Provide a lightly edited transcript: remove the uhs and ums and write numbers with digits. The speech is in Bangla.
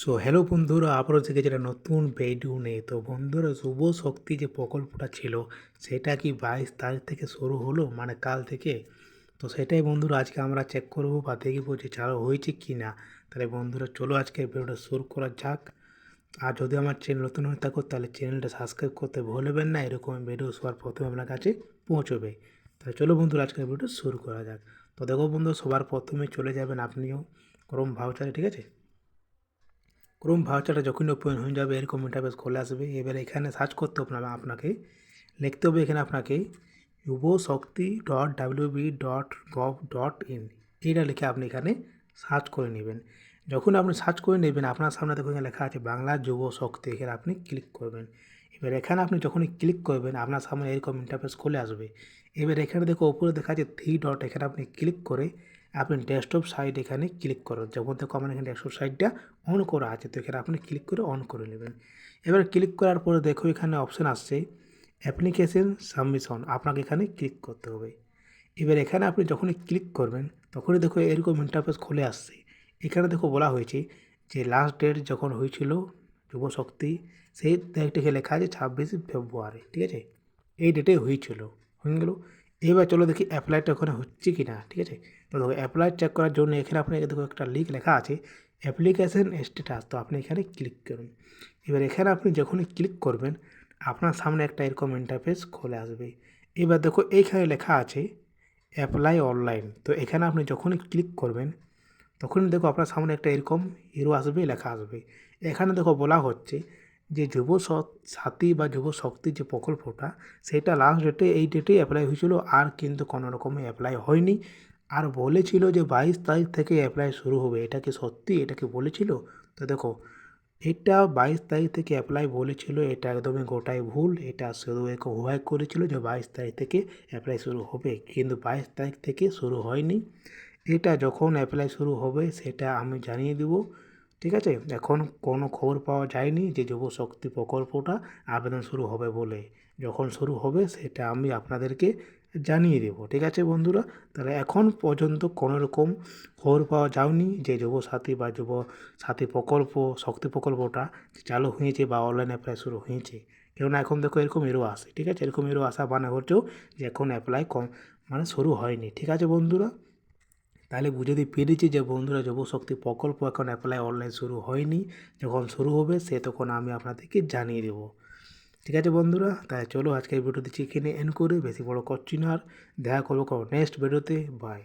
সো হ্যালো বন্ধুরা, আবারও থেকে যেটা নতুন ভিডিও নিয়ে। তো বন্ধুরা, যুব শক্তি যে প্রকল্পটা ছিল সেটা কি 22 তারিখ থেকে শুরু হলো, মানে কাল থেকে? তো সেটাই বন্ধুরা আজকে আমরা চেক করবো বা দেখবো যে চালু হয়েছে কি না। তাহলে বন্ধুরা চলো আজকে ভিডিওটা শুরু করা যাক। আর যদি আমার চ্যানেল নতুন হয়ে থাকো তাহলে চ্যানেলটা সাবস্ক্রাইব করতে ভুলবেন না, এরকম ভিডিও সবার প্রথমে আপনার কাছে পৌঁছবে। তাহলে চলো বন্ধুরা আজকের ভিডিওটা শুরু করা যাক। তো দেখো বন্ধু, সবার প্রথমে চলে যাবেন আপনিও ক্রোম ভাউচারে, ঠিক আছে? ক্রোম ভাউচারটা যখনই ওপেন হয়ে যাবে এরকম ইন্টারফেস চলে আসবে। এবার এখানে সার্চ করতে হবে আপনাকে লিখতে হবে এখানে আপনাকে যুবশক্তি.wb.gov.in এইটা লিখে আপনি এখানে সার্চ করে নেবেন। যখন আপনি সার্চ করে নেবেন আপনার সামনে দেখুন এখানে লেখা আছে বাংলা যুব শক্তি, এখানে আপনি ক্লিক করবেন। এবার এখানে আপনি যখনই ক্লিক করবেন আপনার সামনে এরকম ইন্টারফেস খুলে আসবে। এবার এখানে দেখো উপরে দেখা আছে 3 ডট, এখানে আপনি ক্লিক করে আপনি ডেস্কটপ সাইট এখানে ক্লিক করুন। যখন দেখো আমার এখানে ডেস্কটপ সাইটটা অন করা আছে, তো এখানে আপনি ক্লিক করে অন করে নেবেন। এবার ক্লিক করার পরে দেখো এখানে অপশান আসছে অ্যাপ্লিকেশন সাবমিশন, আপনাকে এখানে ক্লিক করতে হবে। এবার এখানে আপনি যখনই ক্লিক করবেন তখনই দেখো এরকম ইন্টারফেস খুলে আসছে। এখানে দেখো বলা হয়েছে যে লাস্ট ডেট যখন হয়েছিল যুবশক্তি, সেই ডেটটিকে লেখা আছে 26 ফেব্রুয়ারি, ঠিক আছে? এই ডেটে হয়েছিল, হয়ে গেল। এবার চলো দেখি অ্যাপ্লাইটা ওখানে হচ্ছে কি না, ঠিক আছে? তো দেখো অ্যাপ্লাই চেক করার জন্য এখানে আপনাকে দেখো একটা লিঙ্ক লেখা আছে অ্যাপ্লিকেশন স্ট্যাটাস, তো আপনি এখানে ক্লিক করুন। এবার এখানে আপনি যখনই ক্লিক করবেন আপনার সামনে একটা এরকম ইন্টারফেস খুলে আসবে। এবার দেখো এইখানে লেখা আছে অ্যাপ্লাই অনলাইন, তো এখানে আপনি যখনই ক্লিক করবেন তখনই দেখো আপনার সামনে একটা এরকম হিরো আসবে, লেখা আসবে। এখানে দেখো বলা হচ্ছে যে সাথী বা যুব শক্তির যে প্রকল্পটা সেটা লাস্ট ডেটে এই ডেটেই অ্যাপ্লাই হয়েছিল, আর কিন্তু কোনো রকমে অ্যাপ্লাই হয়নি। আর বলেছিল যে 22 তারিখ থেকে অ্যাপ্লাই শুরু হবে। এটা কি সত্যি? এটা কি বলেছিল? তো দেখো এটা 22 তারিখ থেকে অ্যাপ্লাই বলেছিল, এটা একদমই গোটাই ভুল। এটা শুধু হোয়াইট করেছিল যে 22 তারিখ থেকে অ্যাপ্লাই শুরু হবে, কিন্তু 22 তারিখ থেকে শুরু হয়নি। এটা যখন অ্যাপ্লাই শুরু হবে সেটা আমি জানিয়ে দেব, ঠিক আছে? এখন কোনো খবর পাওয়া যায়নি যে যুবশক্তি প্রকল্পটা আবেদন শুরু হবে বলে। যখন শুরু হবে সেটা আমি আপনাদেরকে জানিয়ে দেব, ঠিক আছে বন্ধুরা? তাহলে এখন পর্যন্ত কোনো রকম খবর পাওয়া যায়নি যে যুবসাথী বা যুবসাথী প্রকল্প শক্তি প্রকল্পটা চালু হয়েছে বা অনলাইন অ্যাপ্লাই শুরু হয়েছে। কেননা এখন দেখো এরকম এরও আসে, ঠিক আছে? এরকম এরও আসা মানে হচ্ছেও যে এখন অ্যাপ্লাই মানে শুরু হয়নি, ঠিক আছে বন্ধুরা? তাহলে বুঝতে পেরেছি যে বন্ধুরা যুবশক্তি প্রকল্প এখন অ্যাপ্লাই অনলাইন শুরু হয়নি। যখন শুরু হবে সে তখন আমি আপনাদেরকে জানিয়ে দেবো, ঠিক আছে বন্ধুরা? তাই চলো আজকের ভিডিওতে এখানে এন্ড করে বেশি বড় করছি না, আর দেখা করবো নেক্সট ভিডিওতে। বাই।